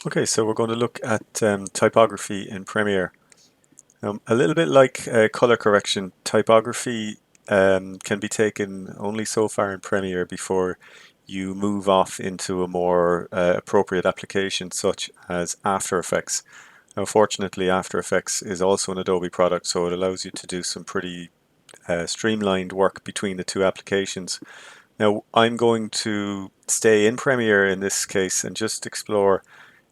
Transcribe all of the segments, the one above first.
Okay, so we're going to look at typography in Premiere. A little bit like color correction, typography can be taken only so far in Premiere before you move off into a more appropriate application such as After Effects. Now, fortunately, After Effects is also an Adobe product, so it allows you to do some pretty streamlined work between the two applications. Now, I'm going to stay in Premiere in this case and just explore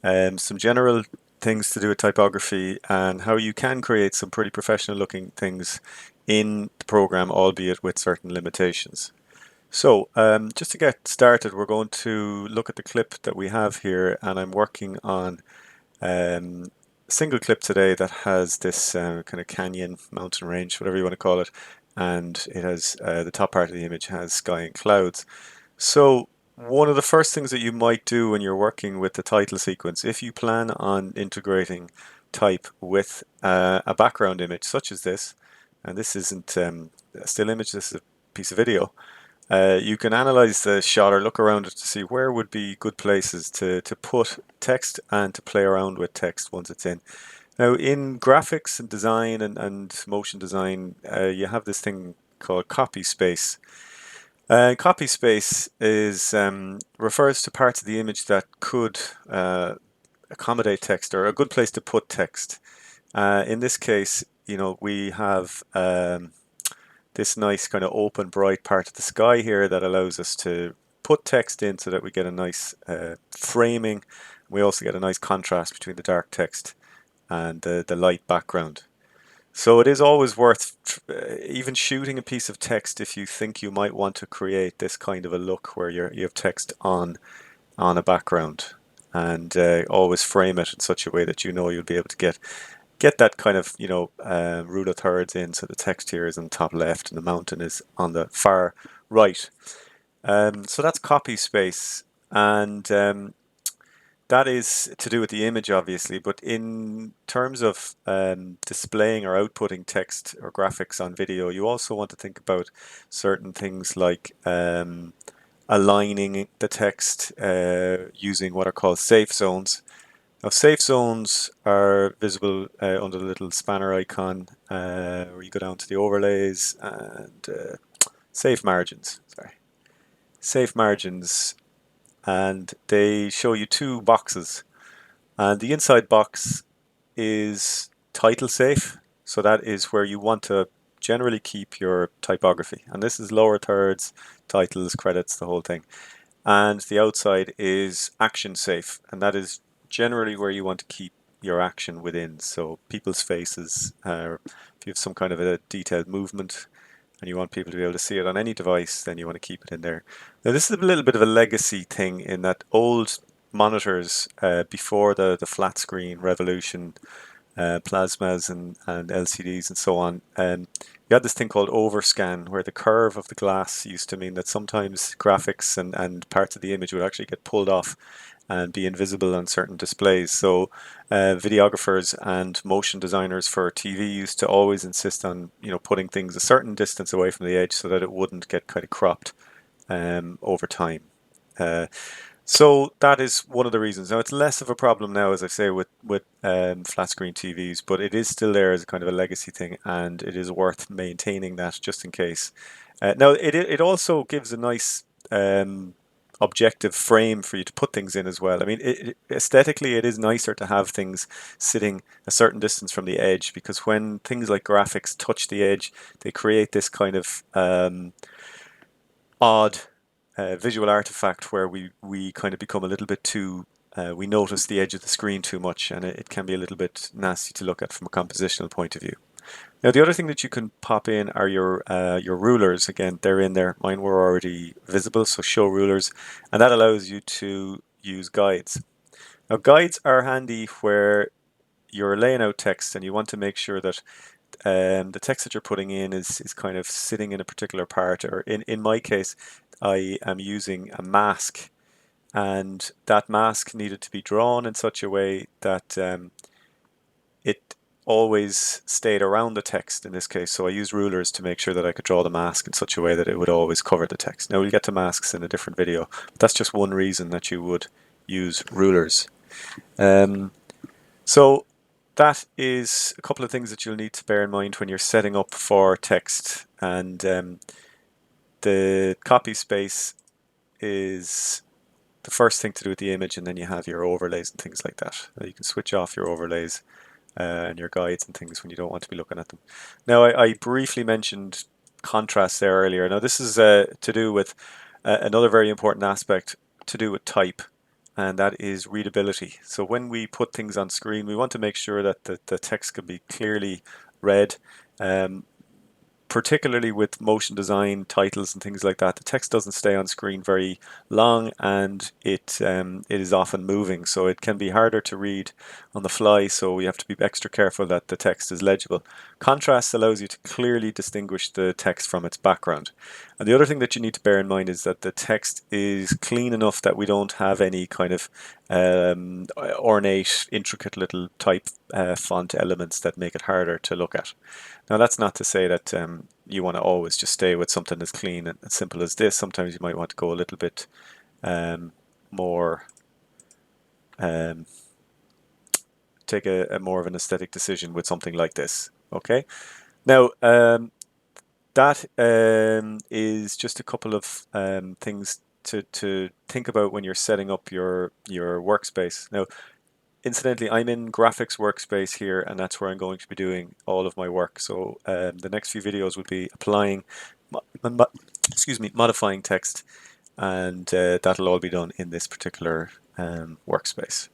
some general things to do with typography and how you can create some pretty professional looking things in the program, albeit with certain limitations. So just to get started, we're going to look at the clip that we have here, and I'm working on a single clip today that has this kind of canyon, mountain range, whatever you want to call it, and it has the top part of the image has sky and clouds. So one of the first things that you might do when you're working with the title sequence, if you plan on integrating type with a background image such as this, and this isn't a still image, this is a piece of video, you can analyze the shot or look around it to see where would be good places to put text and to play around with text once it's in. Now, in graphics and design and motion design, you have this thing called copy space. Copy space is refers to parts of the image that could accommodate text or a good place to put text. In this case, we have this nice kind of open, bright part of the sky here that allows us to put text in so that we get a nice framing. We also get a nice contrast between the dark text and the light background. So it is always worth even shooting a piece of text if you think you might want to create this kind of a look where you have text on a background, and always frame it in such a way that you know you'll be able to get that kind of rule of thirds in. So the text here is on the top left and the mountain is on the far right. So that's copy space, and that is to do with the image, obviously, but in terms of displaying or outputting text or graphics on video, you also want to think about certain things like aligning the text using what are called safe zones. Now, safe zones are visible under the little spanner icon where you go down to the overlays and safe margins. Sorry, safe margins, and they show you two boxes. And the inside box is title safe. So that is where you want to generally keep your typography. And this is lower thirds, titles, credits, the whole thing. And the outside is action safe. And that is generally where you want to keep your action within. So people's faces, if you have some kind of a detailed movement and you want people to be able to see it on any device, then you want to keep it in there. Now, this is a little bit of a legacy thing in that old monitors before the flat screen revolution, plasmas and LCDs and so on, you had this thing called overscan, where the curve of the glass used to mean that sometimes graphics and parts of the image would actually get pulled off and be invisible on certain displays. So videographers and motion designers for TV used to always insist on putting things a certain distance away from the edge so that it wouldn't get kind of cropped over time. So that is one of the reasons. Now it's less of a problem now, as I say, with flat screen TVs, but it is still there as a kind of a legacy thing, and it is worth maintaining that just in case. Now it also gives a nice objective frame for you to put things in as well. I mean, aesthetically, it is nicer to have things sitting a certain distance from the edge, because when things like graphics touch the edge, they create this kind of odd visual artifact where we kind of become a little bit too we notice the edge of the screen too much, and it can be a little bit nasty to look at from a compositional point of view. Now, the other thing that you can pop in are your rulers. Again, they're in there. Mine were already visible, so show rulers, and that allows you to use guides. Now, guides are handy where you're laying out text and you want to make sure that the text that you're putting in is kind of sitting in a particular part, or in my case, I am using a mask, and that mask needed to be drawn in such a way that it always stayed around the text in this case. So I used rulers to make sure that I could draw the mask in such a way that it would always cover the text. Now we'll get to masks in a different video, but that's just one reason that you would use rulers. So that is a couple of things that you'll need to bear in mind when you're setting up for text. And the copy space is the first thing to do with the image, and then you have your overlays and things like that. You can switch off your overlays and your guides and things when you don't want to be looking at them. Now, I briefly mentioned contrast there earlier. Now, this is to do with another very important aspect to do with type, and that is readability. So when we put things on screen, we want to make sure that the text can be clearly read. Particularly with motion design titles and things like that, the text doesn't stay on screen very long, and it is often moving, so it can be harder to read on the fly. So we have to be extra careful that the text is legible. Contrast allows you to clearly distinguish the text from its background. And the other thing that you need to bear in mind is that the text is clean enough that we don't have any kind of ornate, intricate little type font elements that make it harder to look at. Now, that's not to say that you want to always just stay with something as clean and as simple as this. Sometimes you might want to go a little bit more, take a more of an aesthetic decision with something like this. Okay. Now, that is just a couple of things to think about when you're setting up your workspace. Now, incidentally, I'm in graphics workspace here, and that's where I'm going to be doing all of my work. So the next few videos will be applying, modifying text, and that'll all be done in this particular workspace.